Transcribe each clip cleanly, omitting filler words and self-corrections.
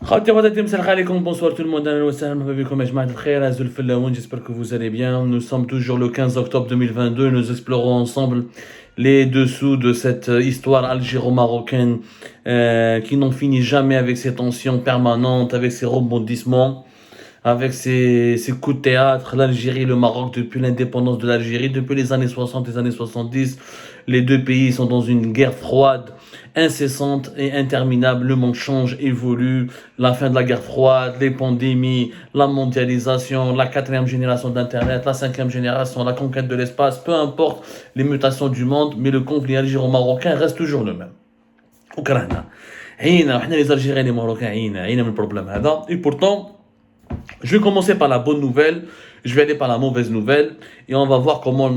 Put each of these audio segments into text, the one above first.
Khawti khawati, salam alaikum, bonsoir tout le monde, ahlan wa sahlan, marhaba bikum, ajma'at al-khair, azul fillaoun, j'espère que vous allez bien. Nous sommes toujours le 15 octobre 2022 et nous explorons ensemble les dessous de cette histoire algéro-marocaine qui n'en finit jamais avec ses tensions permanentes, avec ses rebondissements, avec ses coups de théâtre. L'Algérie et le Maroc, depuis l'indépendance de l'Algérie, depuis les années 60, les années 70, les deux pays sont dans une guerre froide, incessante et interminable. Le monde change, évolue. La fin de la guerre froide, les pandémies, la mondialisation, la quatrième génération d'Internet, la cinquième génération, la conquête de l'espace, peu importe les mutations du monde, mais le conflit algéro-marocain reste toujours le même. Ukraine. Les Algériens et les Marocains, le problème. Et pourtant, je vais commencer par la bonne nouvelle, je vais aller par la mauvaise nouvelle, et on va voir comment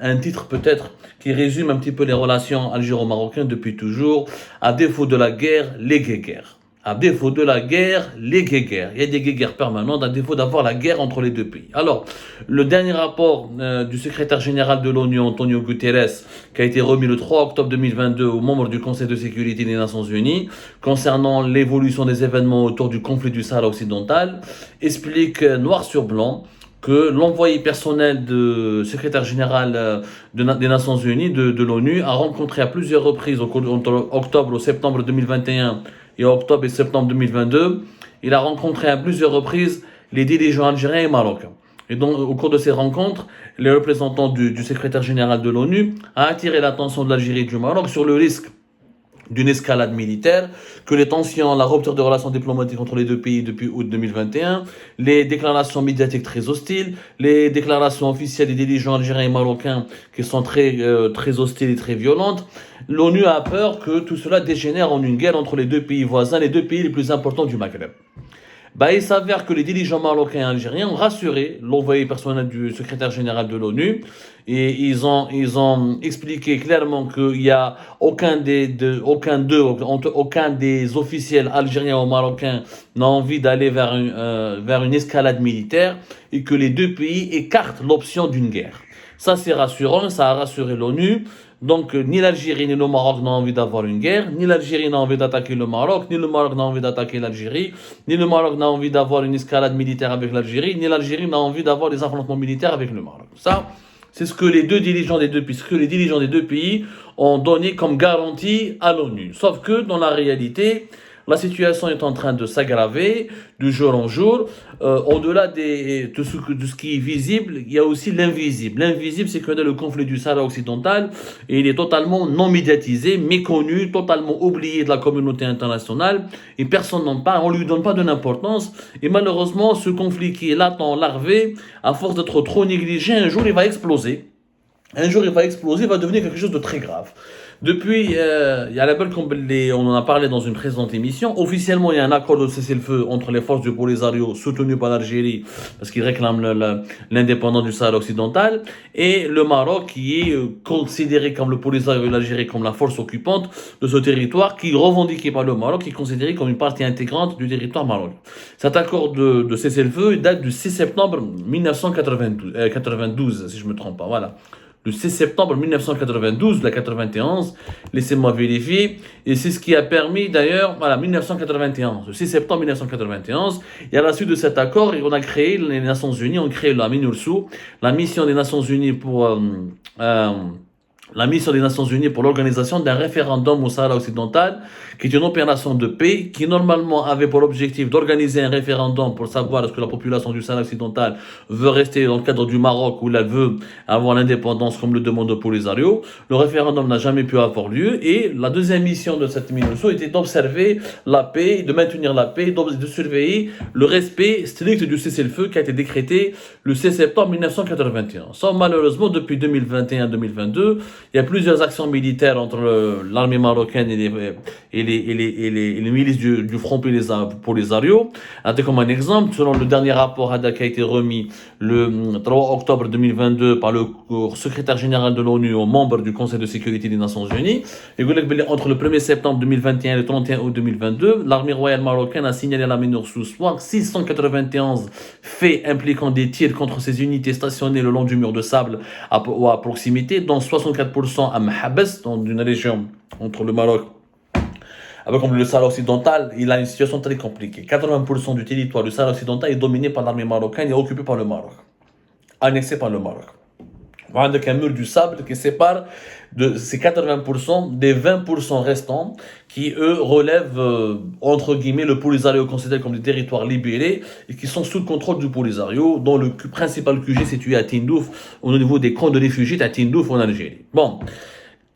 un titre peut-être qui résume un petit peu les relations algéro-marocaines depuis toujours. À défaut de la guerre, les guéguerres. À défaut de la guerre, les guéguerres. Il y a des guéguerres permanentes à défaut d'avoir la guerre entre les deux pays. Alors, le dernier rapport du secrétaire général de l'ONU, Antonio Guterres, qui a été remis le 3 octobre 2022 aux membres du Conseil de sécurité des Nations Unies, concernant l'évolution des événements autour du conflit du Sahara occidental, explique noir sur blanc que l'envoyé personnel du secrétaire général des Nations Unies, de l'ONU, a rencontré à plusieurs reprises entre octobre et septembre 2021 et octobre et septembre 2022, il a rencontré à plusieurs reprises les dirigeants algériens et marocains. Et donc, au cours de ces rencontres, les représentants du secrétaire général de l'ONU a attiré l'attention de l'Algérie et du Maroc sur le risque d'une escalade militaire, que les tensions, la rupture de relations diplomatiques entre les deux pays depuis août 2021, les déclarations médiatiques très hostiles, les déclarations officielles des dirigeants algériens et marocains qui sont très hostiles et très violentes. L'ONU a peur que tout cela dégénère en une guerre entre les deux pays voisins, les deux pays les plus importants du Maghreb. Il s'avère que les dirigeants marocains et algériens ont rassuré l'envoyé personnel du secrétaire général de l'ONU et ils ont expliqué clairement qu'il n'y a aucun des officiels algériens ou marocains n'a envie d'aller vers une escalade militaire et que les deux pays écartent l'option d'une guerre. Ça, c'est rassurant, ça a rassuré l'ONU. Donc, ni l'Algérie ni le Maroc n'ont envie d'avoir une guerre, ni l'Algérie n'a envie d'attaquer le Maroc, ni le Maroc n'a envie d'attaquer l'Algérie, ni le Maroc n'a envie d'avoir une escalade militaire avec l'Algérie, ni l'Algérie n'a envie d'avoir des affrontements militaires avec le Maroc. Ça, c'est ce que les dirigeants des deux pays ont donné comme garantie à l'ONU. Sauf que, dans la réalité, la situation est en train de s'aggraver de jour en jour. Au-delà de ce qui est visible, il y a aussi l'invisible. L'invisible, c'est que le conflit du Sahara occidental, et il est totalement non médiatisé, méconnu, totalement oublié de la communauté internationale, et personne n'en parle, on ne lui donne pas de l'importance. Et malheureusement, ce conflit qui est latent, larvé, à force d'être trop négligé, un jour il va exploser. Un jour, il va exploser, il va devenir quelque chose de très grave. Depuis, il y a la belle on en a parlé dans une précédente émission. Officiellement, il y a un accord de cessez-le-feu entre les forces du Polisario soutenues par l'Algérie, parce qu'ils réclament l'indépendance du Sahara occidental, et le Maroc, qui est considéré comme le Polisario et l'Algérie comme la force occupante de ce territoire, qui est revendiqué par le Maroc, qui est considéré comme une partie intégrante du territoire marocain. Cet accord de cessez-le-feu date du 6 septembre 1992, si je ne me trompe pas. Voilà. Le 6 septembre 1992, la 91, laissez-moi vérifier, et c'est ce qui a permis d'ailleurs, voilà, 1991, le 6 septembre 1991, et à la suite de cet accord, on a créé, les Nations Unies ont créé la MINURSO, la mission des Nations Unies pour l'organisation d'un référendum au Sahara occidental, qui est une opération de paix, qui normalement avait pour objectif d'organiser un référendum pour savoir est-ce que la population du Sahara occidental veut rester dans le cadre du Maroc ou elle veut avoir l'indépendance comme le demande le Polisario. Le référendum n'a jamais pu avoir lieu et la deuxième mission de cette MINURSO était d'observer la paix, de maintenir la paix, de surveiller le respect strict du cessez-le-feu qui a été décrété le 16 septembre 1981. Sauf malheureusement, depuis 2021-2022, il y a plusieurs actions militaires entre l'armée marocaine et les milices du Front Polisario. Comme un exemple, selon le dernier rapport qui a été remis le 3 octobre 2022 par le secrétaire général de l'ONU aux membres du Conseil de sécurité des Nations Unies, entre le 1er septembre 2021 et le 31 août 2022, l'armée royale marocaine a signalé à la MINURSO 691 faits impliquant des tirs contre ses unités stationnées le long du mur de sable ou à proximité, dont 64% à Mahabes, dans une région entre le Maroc peu comme le Sahara occidental, il a une situation très compliquée. 80% du territoire du Sahara occidental est dominé par l'armée marocaine et occupé par le Maroc, annexé par le Maroc. Avec un mur du sable qui sépare de ces 80% des 20% restants qui, eux, relèvent, entre guillemets, le Polisario considéré comme des territoires libérés et qui sont sous le contrôle du Polisario, dont le principal QG situé à Tindouf, au niveau des camps de réfugiés à Tindouf en Algérie. Bon.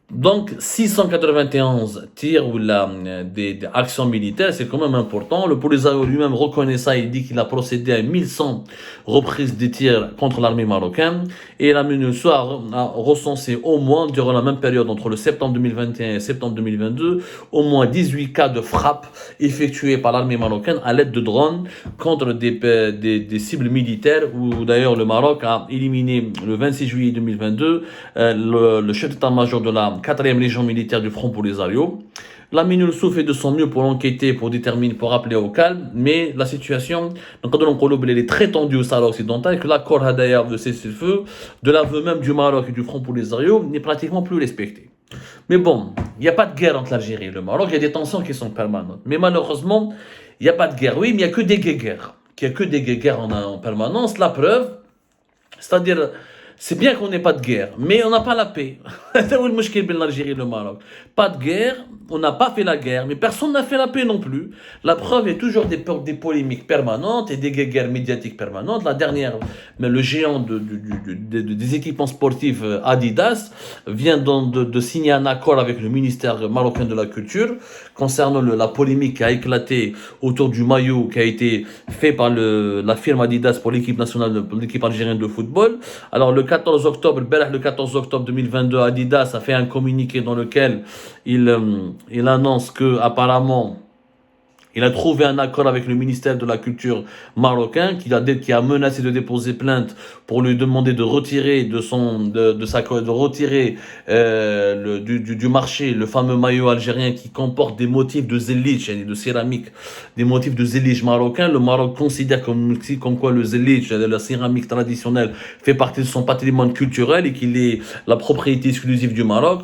Donc, 691 tirs ou des actions militaires, c'est quand même important. Le Polisario lui-même reconnaît ça, il dit qu'il a procédé à 1100 reprises de tirs contre l'armée marocaine. Et la MINUSO a recensé au moins, durant la même période, entre le septembre 2021 et septembre 2022, au moins 18 cas de frappe effectués par l'armée marocaine à l'aide de drones contre des cibles militaires, où d'ailleurs le Maroc a éliminé le 26 juillet 2022 le chef d'état-major de la 4e Légion militaire du Front Polisario. La MINUSO fait de son mieux pour enquêter, pour déterminer, pour rappeler au calme, mais la situation, elle est très tendue au Sahara occidental et que l'accord Hadaya de cessez-le-feu, de l'aveu même du Maroc et du Front Polisario, n'est pratiquement plus respecté. Mais bon, il n'y a pas de guerre entre l'Algérie et le Maroc, il y a des tensions qui sont permanentes. Mais malheureusement, il n'y a pas de guerre. Oui, mais il n'y a que des guerres. Il n'y a que des guerres en permanence. La preuve, c'est-à-dire, c'est bien qu'on n'ait pas de guerre, mais on n'a pas la paix. C'est où le mouchkil ben l'Algérie et le Maroc. Pas de guerre, on n'a pas fait la guerre, mais personne n'a fait la paix non plus. La preuve, il y a toujours des polémiques permanentes et des guerres médiatiques permanentes. La dernière, mais le géant des équipements sportifs Adidas vient de signer un accord avec le ministère marocain de la Culture concernant la polémique qui a éclaté autour du maillot qui a été fait par la firme Adidas pour l'équipe nationale, pour l'équipe algérienne de football. Alors le 14 octobre 2022, Adidas a fait un communiqué dans lequel il annonce que apparemment il a trouvé un accord avec le ministère de la Culture marocain qui a menacé de déposer plainte pour lui demander de retirer du marché le fameux maillot algérien qui comporte des motifs de zélich, de céramique, des motifs de zélich marocain. Le Maroc considère comme quoi le zélich, la céramique traditionnelle, fait partie de son patrimoine culturel et qu'il est la propriété exclusive du Maroc.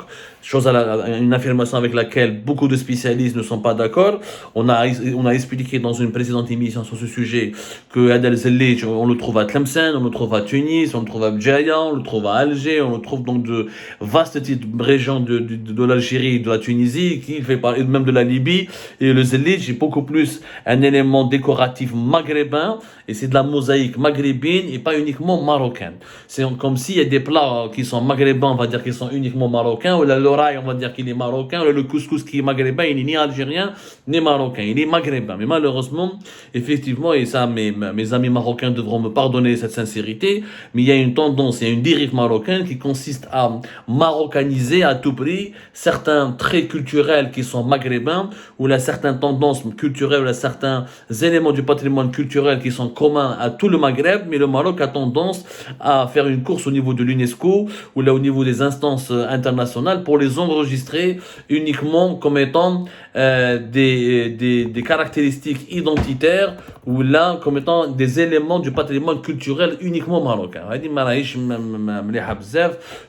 Une affirmation avec laquelle beaucoup de spécialistes ne sont pas d'accord. On a expliqué dans une précédente émission sur ce sujet que Adel Zellich, on le trouve à Tlemcen, on le trouve à Tunis, on le trouve à Bdjaïa, on le trouve à Alger, on le trouve dans de vastes régions de l'Algérie, de la Tunisie, qui fait partie même de la Libye. Et le Zellich est beaucoup plus un élément décoratif maghrébin, et c'est de la mosaïque maghrébine et pas uniquement marocaine. C'est comme s'il y a des plats qui sont maghrébins, on va dire qu'ils sont uniquement marocains, ou l'oreille, on va dire qu'il est marocain, ou le couscous qui est maghrébin, il n'est ni algérien, ni marocain, il est maghrébin. Mais malheureusement, effectivement, et ça, mes amis marocains devront me pardonner cette sincérité, mais il y a une tendance, il y a une dérive marocaine qui consiste à maroccaniser à tout prix certains traits culturels qui sont maghrébins, ou là, certaines tendances culturelles, ou là, certains éléments du patrimoine culturel qui sont communs à tout le Maghreb, mais le Maroc a tendance à faire une course au niveau de l'UNESCO, ou là, au niveau des instances internationales, pour les enregistrer uniquement comme étant des caractéristiques identitaires, ou là comme étant des éléments du patrimoine culturel uniquement marocain.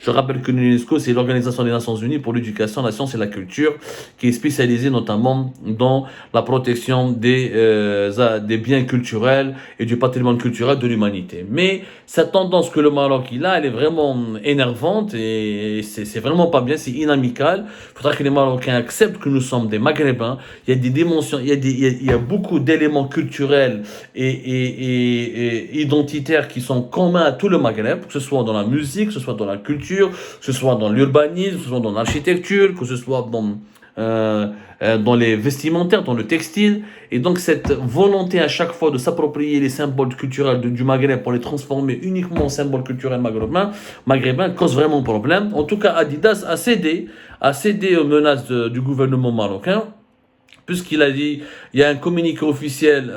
Je rappelle que l'UNESCO, c'est l'Organisation des Nations Unies pour l'éducation, la science et la culture, qui est spécialisée notamment dans la protection des biens culturels et du patrimoine culturel de l'humanité. Mais cette tendance que le Maroc a, elle est vraiment énervante et c'est vraiment pas bien, c'est inamical. Il faudra que les Marocains acceptent que nous sommes des Maghrébins. Il y a des dimensions, il y a beaucoup d'éléments culturels et identitaires qui sont communs à tout le Maghreb, que ce soit dans la musique, que ce soit dans la culture, que ce soit dans l'urbanisme, que ce soit dans l'architecture, que ce soit dans les vestimentaires, dans le textile. Et donc cette volonté à chaque fois de s'approprier les symboles culturels du Maghreb pour les transformer uniquement en symboles culturels maghrébins cause vraiment problème. En tout cas, Adidas a cédé aux menaces du gouvernement marocain, puisqu'il a dit, il y a un communiqué officiel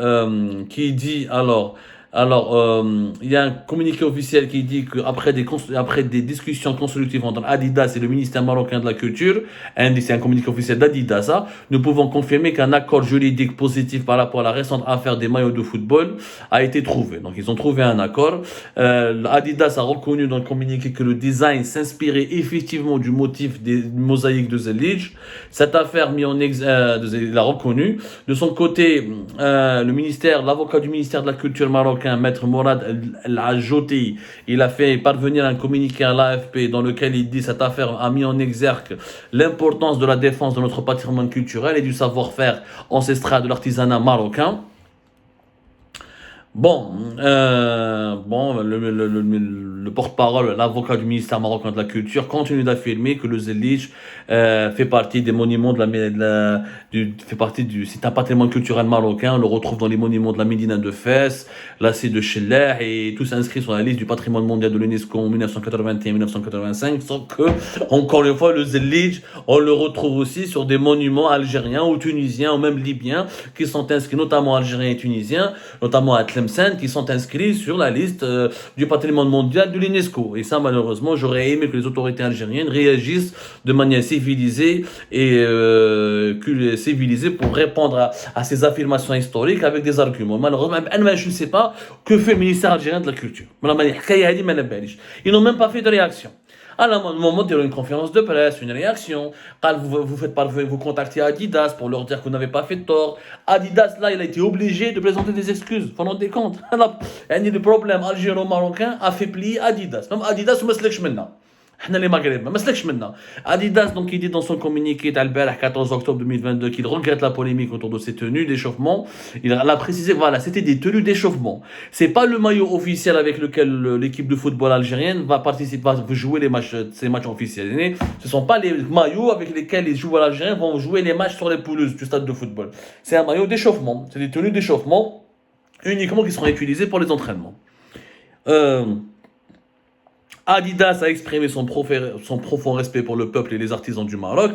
qui dit alors Alors, il y a un communiqué officiel qui dit qu'après après des discussions constructives entre Adidas et le ministère marocain de la Culture, c'est un communiqué officiel d'Adidas, hein, nous pouvons confirmer qu'un accord juridique positif par rapport à la récente affaire des maillots de football a été trouvé. Donc, ils ont trouvé un accord. Adidas a reconnu dans le communiqué que le design s'inspirait effectivement du motif des mosaïques de Zellige. Cette affaire il l'a reconnu. De son côté, l'avocat du ministère de la Culture marocain, Maître Mourad El-Ajouti, il a fait parvenir un communiqué à l'AFP dans lequel il dit que cette affaire a mis en exergue l'importance de la défense de notre patrimoine culturel et du savoir-faire ancestral de l'artisanat marocain. Le porte-parole, l'avocat du ministère marocain de la Culture, continue d'affirmer que le Zellige fait partie des monuments c'est un patrimoine culturel marocain. On le retrouve dans les monuments de la Médina de Fès, la cité de Chelleh, et tout s'inscrit sur la liste du patrimoine mondial de l'UNESCO en 1981-1985. Sauf que, encore une fois, le Zellige, on le retrouve aussi sur des monuments algériens ou tunisiens ou même libyens qui sont inscrits, notamment algériens et tunisiens, notamment à Tlemcen, qui sont inscrits sur la liste du patrimoine mondial de l'UNESCO. Et ça, malheureusement, j'aurais aimé que les autorités algériennes réagissent de manière civilisée pour répondre à ces affirmations historiques avec des arguments. Malheureusement, je ne sais pas que fait le ministère algérien de la Culture. Ils n'ont même pas fait de réaction. À un moment, il y a une conférence de presse, une réaction. Vous contactez Adidas pour leur dire que vous n'avez pas fait de tort. Adidas, là, il a été obligé de présenter des excuses. Vous vous rendez compte? Le problème algéro-marocain a fait plier Adidas. Même Adidas, on ne se maintenant. Adidas, donc, il dit dans son communiqué d'Albert, 14 octobre 2022, qu'il regrette la polémique autour de ces tenues d'échauffement. Il a précisé, voilà, c'était des tenues d'échauffement. C'est pas le maillot officiel avec lequel l'équipe de football algérienne va jouer ces matchs officiels. Ce sont pas les maillots avec lesquels les joueurs algériens vont jouer les matchs sur les pelouses du stade de football. C'est un maillot d'échauffement. C'est des tenues d'échauffement uniquement qui seront utilisées pour les entraînements. Adidas a exprimé son profond respect pour le peuple et les artisans du Maroc.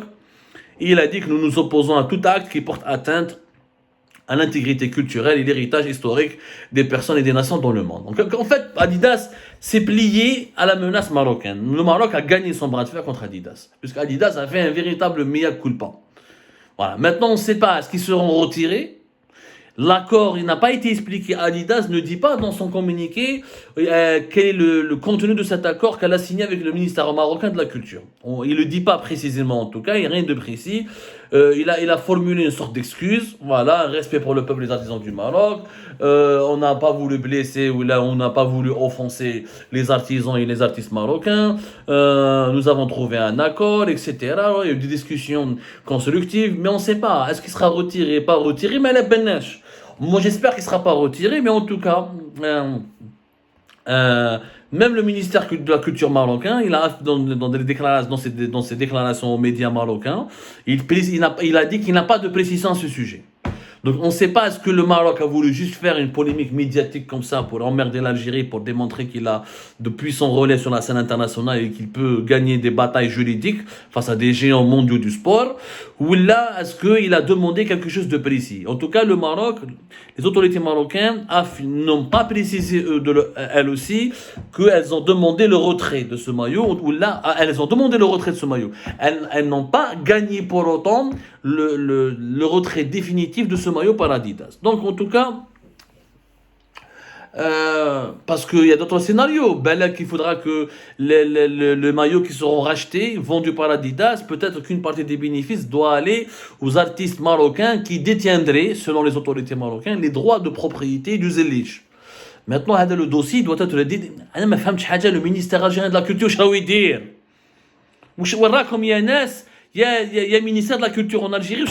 Et il a dit que nous nous opposons à tout acte qui porte atteinte à l'intégrité culturelle et l'héritage historique des personnes et des nations dans le monde. Donc, en fait, Adidas s'est plié à la menace marocaine. Le Maroc a gagné son bras de fer contre Adidas, puisqu'Adidas a fait un véritable mea culpa. Voilà. Maintenant, on ne sait pas, est-ce qu'ils seront retirés? L'accord, il n'a pas été expliqué. Adidas ne dit pas dans son communiqué quel est le contenu de cet accord qu'elle a signé avec le ministère marocain de la Culture. Il ne le dit pas précisément en tout cas, il n'y a rien de précis. Il a formulé une sorte d'excuse, voilà, un respect pour le peuple et les artisans du Maroc. On n'a pas voulu blesser ou là on n'a pas voulu offenser les artisans et les artistes marocains. Nous avons trouvé un accord, etc. Il y a eu des discussions constructives, mais on ne sait pas. Est-ce qu'il sera retiré, pas retiré? Mais elle est benèche. Moi, j'espère qu'il ne sera pas retiré, mais en tout cas, même le ministère de la Culture marocain, il a dans ses déclarations aux médias marocains, il a dit qu'il n'a pas de précision à ce sujet. Donc on ne sait pas, est-ce que le Maroc a voulu juste faire une polémique médiatique comme ça pour emmerder l'Algérie, pour démontrer qu'il a de puissants relais sur la scène internationale et qu'il peut gagner des batailles juridiques face à des géants mondiaux du sport, ou là, est-ce qu'il a demandé quelque chose de précis? En tout cas, le Maroc, les autorités marocaines n'ont pas précisé elles aussi qu'elles ont demandé le retrait de ce maillot, ou là, elles ont demandé le retrait de ce maillot. Elles n'ont pas gagné pour autant le retrait définitif de ce maillot par Adidas. Donc en tout cas, parce qu'il y a d'autres scénarios. Ben là, qu'il faudra que les maillots qui seront rachetés, vendus par Adidas, peut-être qu'une partie des bénéfices doit aller aux artistes marocains qui détiendraient, selon les autorités marocaines, les droits de propriété du Zellige. Maintenant, le dossier doit être dit. Le ministère algérien de la Culture, il y a le ministère de la Culture en Algérie,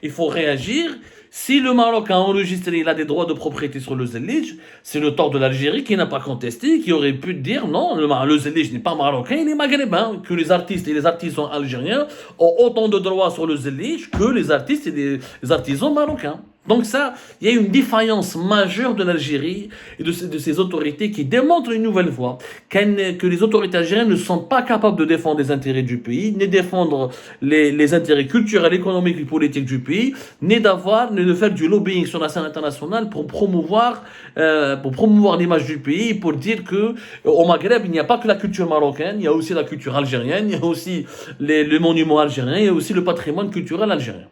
il faut réagir. Si le Maroc a enregistré, il a des droits de propriété sur le Zellige, c'est le tort de l'Algérie qui n'a pas contesté, qui aurait pu dire non, le Zellige n'est pas marocain, il est maghrébin, que les artistes et les artisans algériens ont autant de droits sur le Zellige que les artistes et les artisans marocains. Donc ça, il y a une défaillance majeure de l'Algérie et de ses autorités qui démontrent une nouvelle fois que les autorités algériennes ne sont pas capables de défendre les intérêts du pays, ni défendre les intérêts culturels, économiques et politiques du pays, ni de faire du lobbying sur la scène internationale pour promouvoir l'image du pays, pour dire que au Maghreb, il n'y a pas que la culture marocaine, il y a aussi la culture algérienne, il y a aussi les monuments algériens, il y a aussi le patrimoine culturel algérien.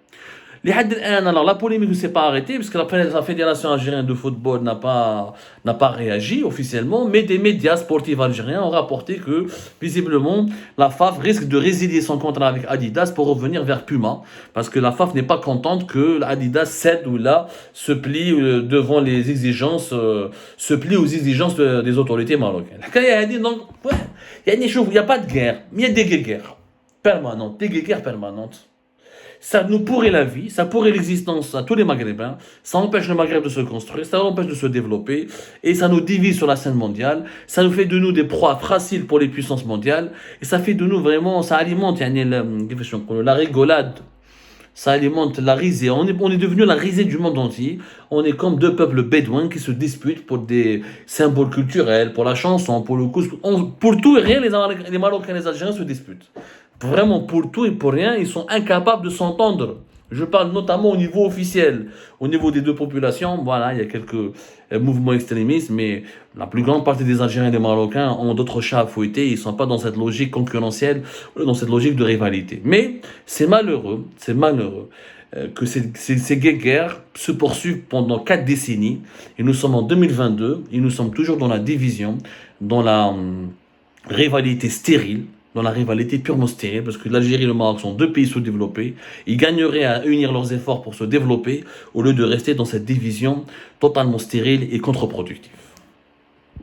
Alors, la polémique ne s'est pas arrêtée, puisque la Fédération algérienne de football n'a pas réagi officiellement, mais des médias sportifs algériens ont rapporté que, visiblement, la FAF risque de résilier son contrat avec Adidas pour revenir vers Puma, parce que la FAF n'est pas contente que Adidas cède ou là, se plie devant les exigences, se plie aux exigences des autorités marocaines. Donc, ouais, il n'y a pas de guerre, mais il y a des guerres permanentes, des guerres permanentes. Ça nous pourrit la vie, ça pourrit l'existence à tous les Maghrébins, ça empêche le Maghreb de se construire, ça empêche de se développer, et ça nous divise sur la scène mondiale, ça nous fait de nous des proies faciles pour les puissances mondiales, et ça fait de nous vraiment, ça alimente la rigolade, ça alimente la risée, on est devenu la risée du monde entier, on est comme deux peuples bédouins qui se disputent pour des symboles culturels, pour la chanson, pour le couscous, pour tout et rien, les Marocains et les Algériens se disputent. Vraiment, pour tout et pour rien, ils sont incapables de s'entendre. Je parle notamment au niveau officiel, au niveau des deux populations. Voilà, il y a quelques mouvements extrémistes, mais la plus grande partie des Algériens et des Marocains ont d'autres chats à fouetter. Ils ne sont pas dans cette logique concurrentielle, dans cette logique de rivalité. Mais c'est malheureux que ces guerres se poursuivent pendant 4 décennies. Et nous sommes en 2022, et nous sommes toujours dans la division, dans la rivalité stérile, dans la rivalité purement stérile, parce que l'Algérie et le Maroc sont deux pays sous-développés. Ils gagneraient à unir leurs efforts pour se développer, au lieu de rester dans cette division totalement stérile et contre-productive.